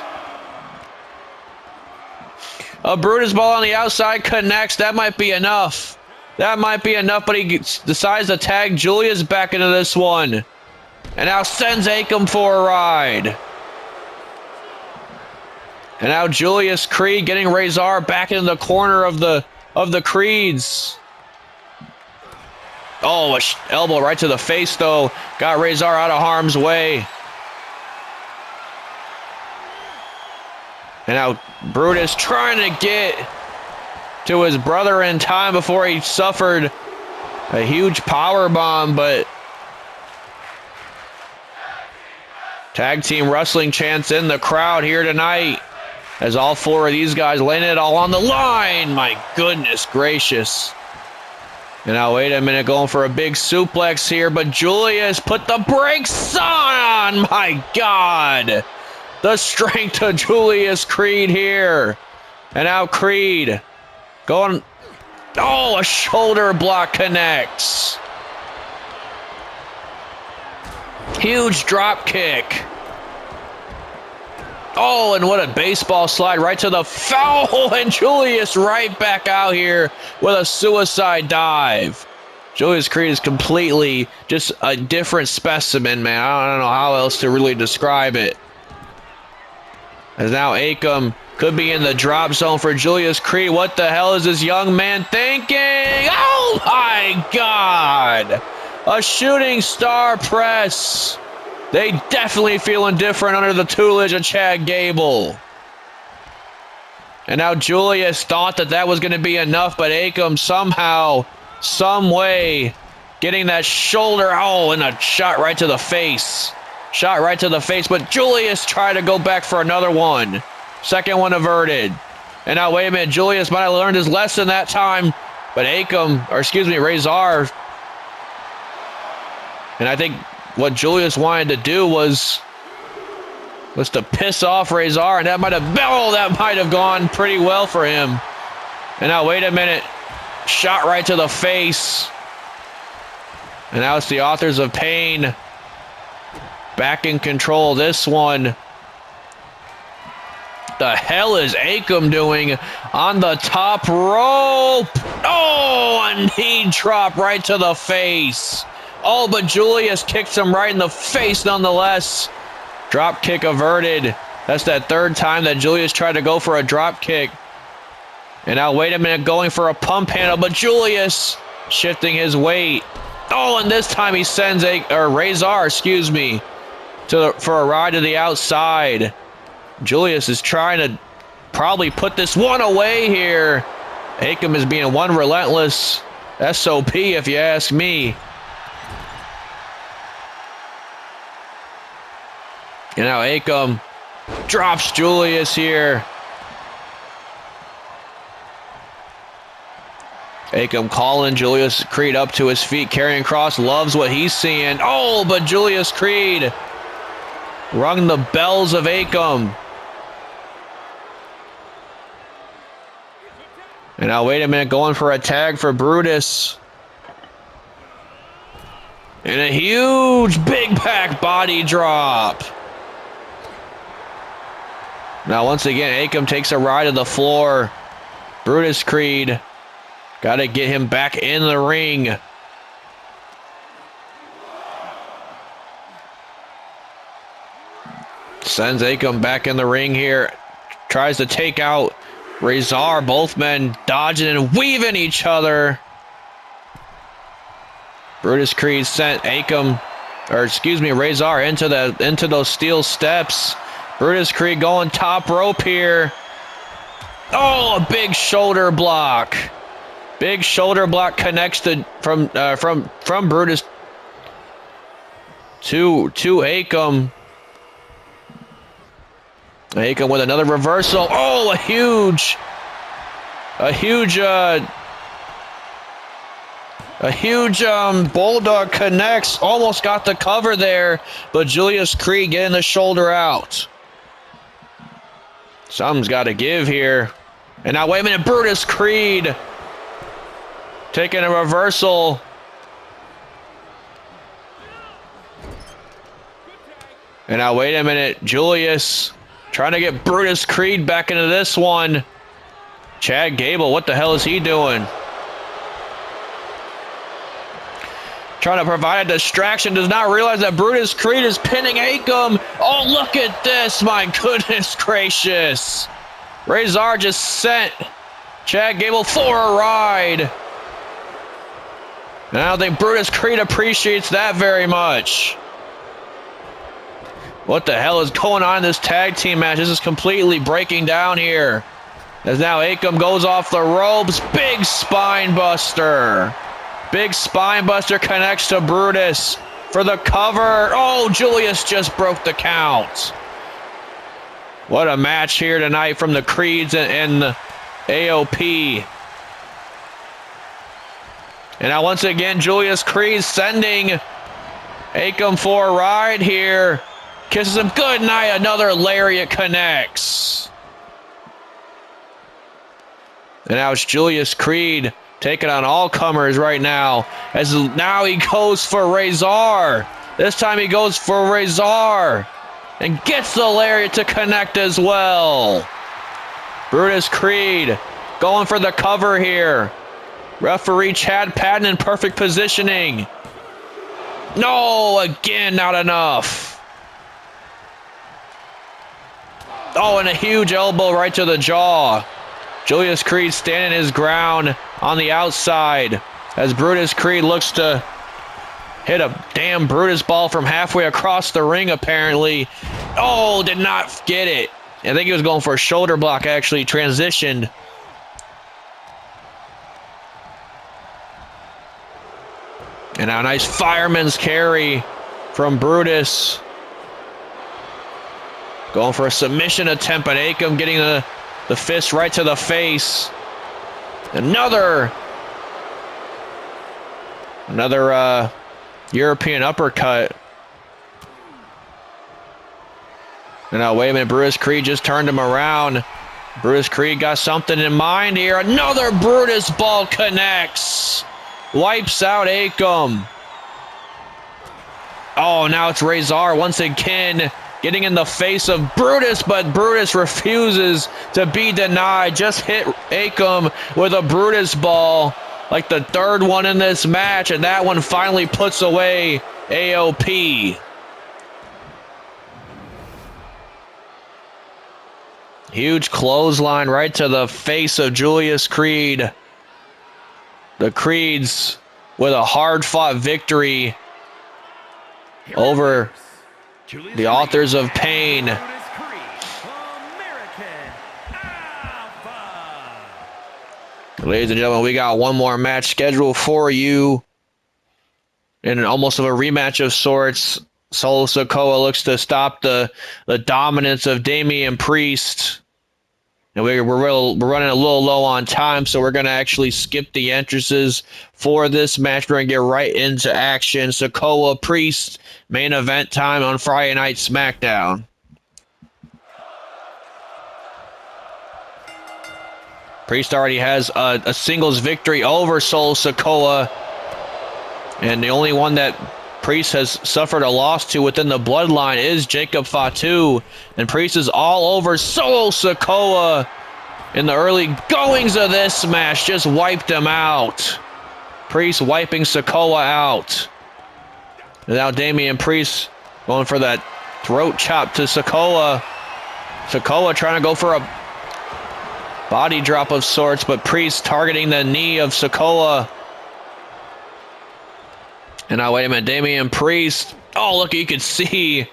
S2: A Brutus ball on the outside connects. That might be enough. That might be enough, but he decides to tag Julius back into this one. And now sends Akam for a ride. And now Julius Creed getting Razor back into the corner of the Creeds. Oh, elbow right to the face, though. Got Razor out of harm's way. And now Brutus trying to get to his brother in time before he suffered a huge power bomb, but tag team wrestling chants in the crowd here tonight as all 4 of these guys laying it all on the line. My goodness gracious. And now wait a minute, going for a big suplex here, but Julius put the brakes on. My God. The strength of Julius Creed here. And now Creed going. Oh, a shoulder block connects. Huge drop kick. Oh, and what a baseball slide right to the foul. And Julius right back out here with a suicide dive. Julius Creed is completely just a different specimen, man. I don't know how else to really describe it. As now Akam could be in the drop zone for Julius Creed. What the hell is this young man thinking? Oh my God! A shooting star press. They definitely feeling different under the tutelage of Chad Gable. And now Julius thought that was going to be enough, but Akam somehow, some way, getting that shoulder. Oh, and a shot right to the face. Shot right to the face, but Julius tried to go back for another one. Second one averted. And now, wait a minute, Julius might have learned his lesson that time, but Razor. And I think what Julius wanted to do was to piss off Razor, and that might have gone pretty well for him. And now, wait a minute, shot right to the face. And now it's the Authors of Pain back in control of this one. The hell is Akam doing on the top rope? Oh, a knee drop right to the face. Oh, but Julius kicks him right in the face nonetheless. Drop kick averted. That's that third time that Julius tried to go for a drop kick. And now, wait a minute, going for a pump handle, but Julius shifting his weight. Oh, and this time he sends Razor, for a ride to the outside. Julius is trying to probably put this one away here. Akam is being one relentless SOP, if you ask me. And now Akam drops Julius here. Akam calling Julius Creed up to his feet. Karrion Kross loves what he's seeing. Oh, but Julius Creed rung the bells of Akam. And now, wait a minute, going for a tag for Brutus. And a huge big back body drop. Now, once again, Akam takes a ride to the floor. Brutus Creed, got to get him back in the ring. Sends Akam back in the ring here. Tries to take out Razor. Both men dodging and weaving each other. Brutus Creed sent Razor into those steel steps. Brutus Creed going top rope here. Oh, a big shoulder block. Big shoulder block connects from Brutus to Akam. Akam with another reversal. Oh, a huge bulldog connects. Almost got the cover there, but Julius Creed getting the shoulder out. Something's got to give here. And now, wait a minute, Brutus Creed taking a reversal. And now, wait a minute, Julius trying to get Brutus Creed back into this one. Chad Gable, what the hell is he doing? Trying to provide a distraction, does not realize that Brutus Creed is pinning Akam. Oh, look at this, my goodness gracious. Razor just sent Chad Gable for a ride. And I don't think Brutus Creed appreciates that very much. What the hell is going on in this tag team match? This is completely breaking down here. As now Akam goes off the ropes. Big spine buster. Big spine buster connects to Brutus for the cover. Oh, Julius just broke the count. What a match here tonight from the Creeds and the AOP. And now once again, Julius Creed sending Akam for a ride here. Kisses him good night. Another lariat connects. And now it's Julius Creed taking on all comers right now. As now he goes for Razor. This time he goes for Razor. And gets the lariat to connect as well. Brutus Creed going for the cover here. Referee Chad Patton in perfect positioning. No, again, not enough. Oh, and a huge elbow right to the jaw. Julius Creed standing his ground on the outside as Brutus Creed looks to hit a damn Brutus ball from halfway across the ring, apparently. Oh, did not get it. I think he was going for a shoulder block, actually transitioned. And now a nice fireman's carry from Brutus. Going for a submission attempt, but Akam getting the fist right to the face. Another European uppercut. And now, wait a minute, Brutus Creed just turned him around. Brutus Creed got something in mind here. Another Brutus ball connects. Wipes out Akam. Oh, now it's Razor once again getting in the face of Brutus, but Brutus refuses to be denied. Just hit Akam with a Brutus ball, like the third one in this match, and that one finally puts away AOP. Huge clothesline right to the face of Julius Creed. The Creeds with a hard-fought victory over the authors of pain. Ladies and gentlemen, we got one more match scheduled for you. In almost of a rematch of sorts. Solo Sikoa looks to stop the dominance of Damian Priest. And we're running a little low on time, so we're going to actually skip the entrances for this match. We're going to get right into action. Sikoa Priest, main event time on Friday Night SmackDown. Priest already has a singles victory over Solo Sikoa. And the only one that Priest has suffered a loss to within the bloodline is Jacob Fatu. And Priest is all over Solo Sikoa in the early goings of this match. Just wiped him out. Priest wiping Sikoa out. And now Damian Priest going for that throat chop to Sikoa. Sikoa trying to go for a body drop of sorts, but Priest targeting the knee of Sikoa. And now, wait a minute, Damian Priest. Oh, look, you can see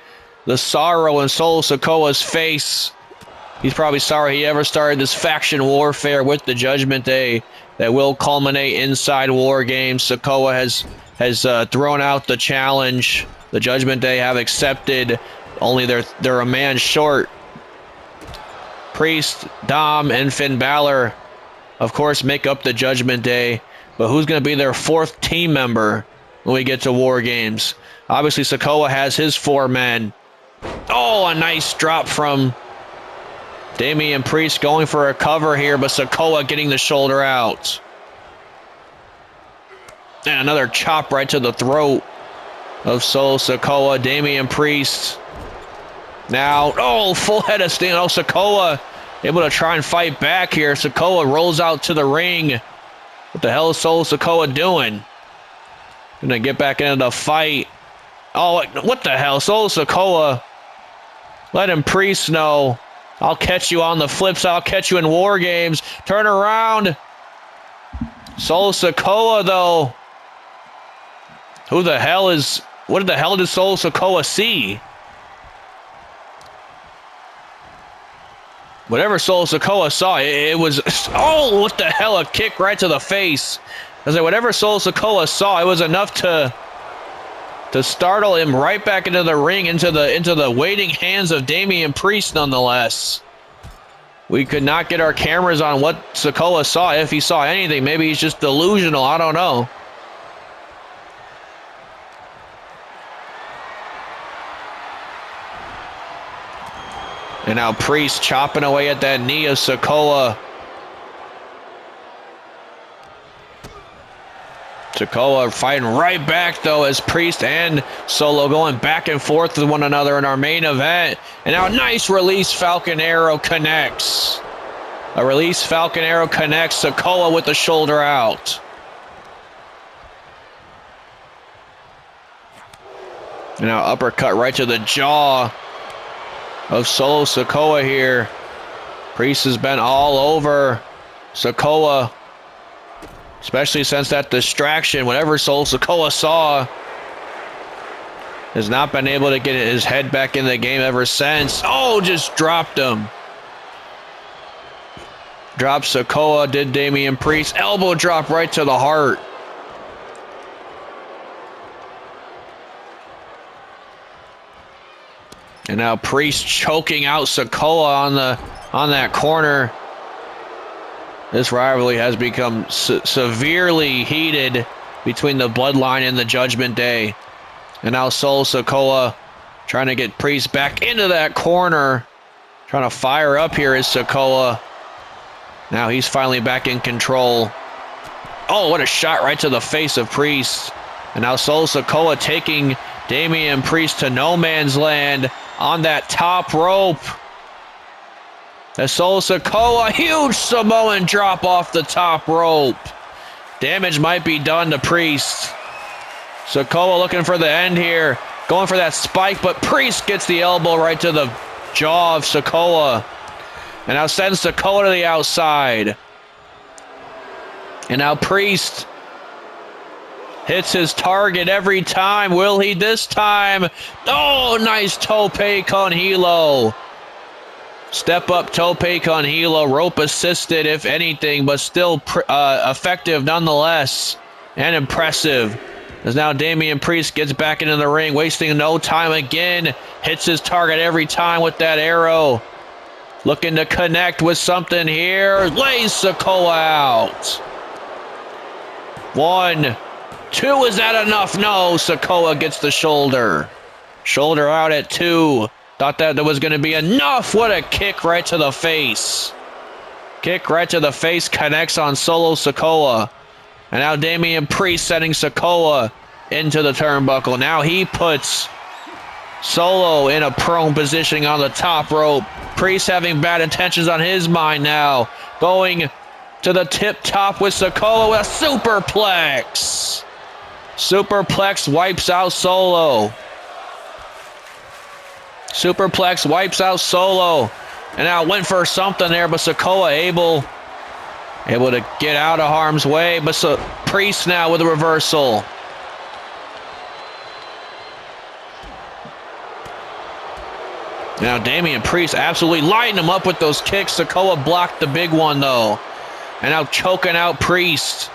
S2: the sorrow in Solo Sikoa's face. He's probably sorry he ever started this faction warfare with the Judgment Day that will culminate inside War Games. Sikoa has thrown out the challenge. The Judgment Day have accepted. Only they're a man short. Priest, Dom, and Finn Balor, of course, make up the Judgment Day. But who's going to be their fourth team member when we get to War Games? Obviously, Sikoa has his 4 men. Oh, a nice drop from Damian Priest going for a cover here, but Sikoa getting the shoulder out. And another chop right to the throat of Solo Sikoa. Damian Priest now, oh, full head of steam. Oh, Sikoa able to try and fight back here. Sikoa rolls out to the ring. What the hell is Solo Sikoa doing? Gonna get back into the fight. Oh, what the hell? Solo Sikoa letting Priest know, I'll catch you on the flips. I'll catch you in War Games. Turn around. Solo Sikoa, though. What the hell did Solo Sikoa see? Whatever Solo Sikoa saw, it was, oh, what the hell, a kick right to the face. I was like, whatever Solo Sikoa saw, it was enough to startle him right back into the ring, into the waiting hands of Damian Priest, nonetheless. We could not get our cameras on what Sikoa saw, if he saw anything. Maybe he's just delusional, I don't know. And now Priest chopping away at that knee of Sikoa. Sikoa fighting right back, though, as Priest and Solo going back and forth with one another in our main event. And now a nice release Falcon Arrow connects. A release Falcon Arrow connects. Sikoa with the shoulder out. And now uppercut right to the jaw of Solo Sikoa here. Priest has been all over Sikoa, especially since that distraction. Whatever Solo Sikoa saw, has not been able to get his head back in the game ever since. Oh, just dropped him. Dropped Sikoa, did Damian Priest. Elbow drop right to the heart. And now Priest choking out Sikoa on that corner. This rivalry has become severely heated between the Bloodline and the Judgment Day. And now Solo Sikoa trying to get Priest back into that corner. Trying to fire up here is Sikoa. Now he's finally back in control. Oh, what a shot right to the face of Priest. And now Solo Sikoa taking Damian Priest to no man's land on that top rope. As Solo Sikoa, huge Samoan drop off the top rope. Damage might be done to Priest. Sikoa looking for the end here. Going for that spike, but Priest gets the elbow right to the jaw of Sikoa. And now sends Sikoa to the outside. And now Priest hits his target every time. Will he this time? Oh, nice tope con hilo. Step up tope con hilo. Rope assisted, if anything, but still effective nonetheless. And impressive. As now Damian Priest gets back into the ring, wasting no time again. Hits his target every time with that arrow. Looking to connect with something here. Lays Sikoa out. 1, 2, is that enough? No, Sikoa gets the shoulder. Shoulder out at 2. Thought that was going to be enough. What a kick right to the face. Kick right to the face connects on Solo Sikoa. And now Damian Priest sending Sikoa into the turnbuckle. Now he puts Solo in a prone positioning on the top rope. Priest having bad intentions on his mind now. Going to the tip top with Sikoa with a superplex. Superplex wipes out Solo. Superplex wipes out Solo. And now went for something there, but Sikoa able to get out of harm's way. But Priest now with a reversal. Now Damian Priest absolutely lighting him up with those kicks. Sikoa blocked the big one though. And now choking out Priest.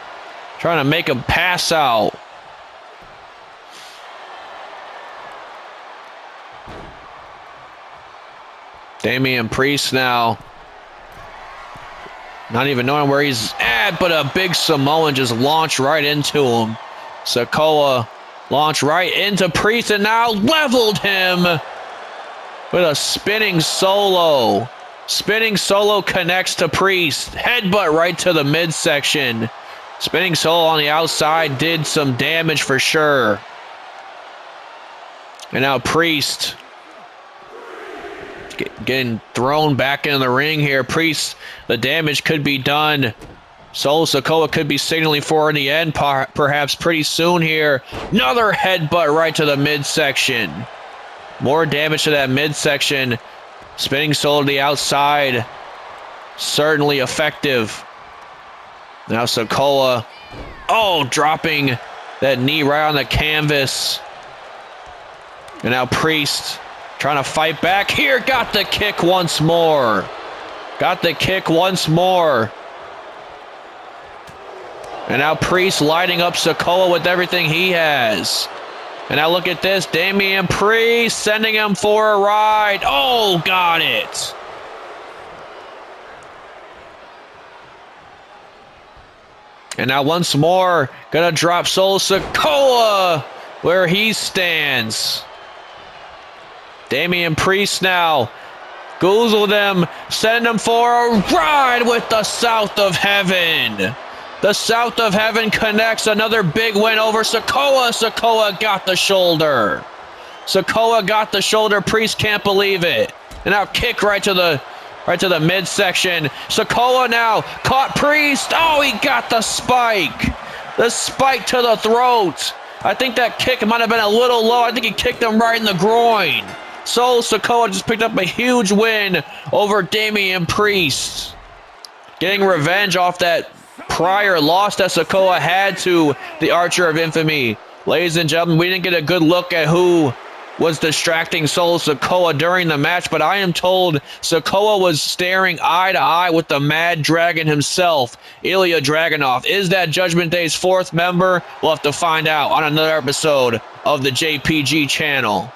S2: Trying to make him pass out. Damian Priest now. Not even knowing where he's at, but a big Samoan just launched right into him. Sikoa launched right into Priest and now leveled him with a spinning Solo. Spinning Solo connects to Priest. Headbutt right to the midsection. Spinning Solo on the outside did some damage for sure. And now Priest getting thrown back in the ring here. Priest, the damage could be done. Solo Sikoa could be signaling for in the end, perhaps pretty soon here. Another headbutt right to the midsection. More damage to that midsection. Spinning Solo to the outside. Certainly effective. Now Sikoa, dropping that knee right on the canvas. And now Priest trying to fight back here. Got the kick once more. Got the kick once more. And now Priest lighting up Sikoa with everything he has. And now look at this. Damian Priest sending him for a ride. Oh, got it. And now once more, gonna drop Solo Sikoa where he stands. Damian Priest now. Goozle them. Send him for a ride with the South of Heaven. The South of Heaven connects. Another big win over Sikoa. Sikoa got the shoulder. Sikoa got the shoulder. Priest can't believe it. And now kick right to the midsection. Sikoa now caught Priest. Oh, he got the spike. The spike to the throat. I think that kick might have been a little low. I think he kicked him right in the groin. So Sikoa just picked up a huge win over Damian Priest. Getting revenge off that prior loss that Sikoa had to the Archer of Infamy. Ladies and gentlemen, we didn't get a good look at who was distracting Solo Sikoa during the match, but I am told Sikoa was staring eye to eye with the Mad Dragon himself, Ilya Dragunov. Is that Judgment Day's fourth member? We'll have to find out on another episode of the JPG channel.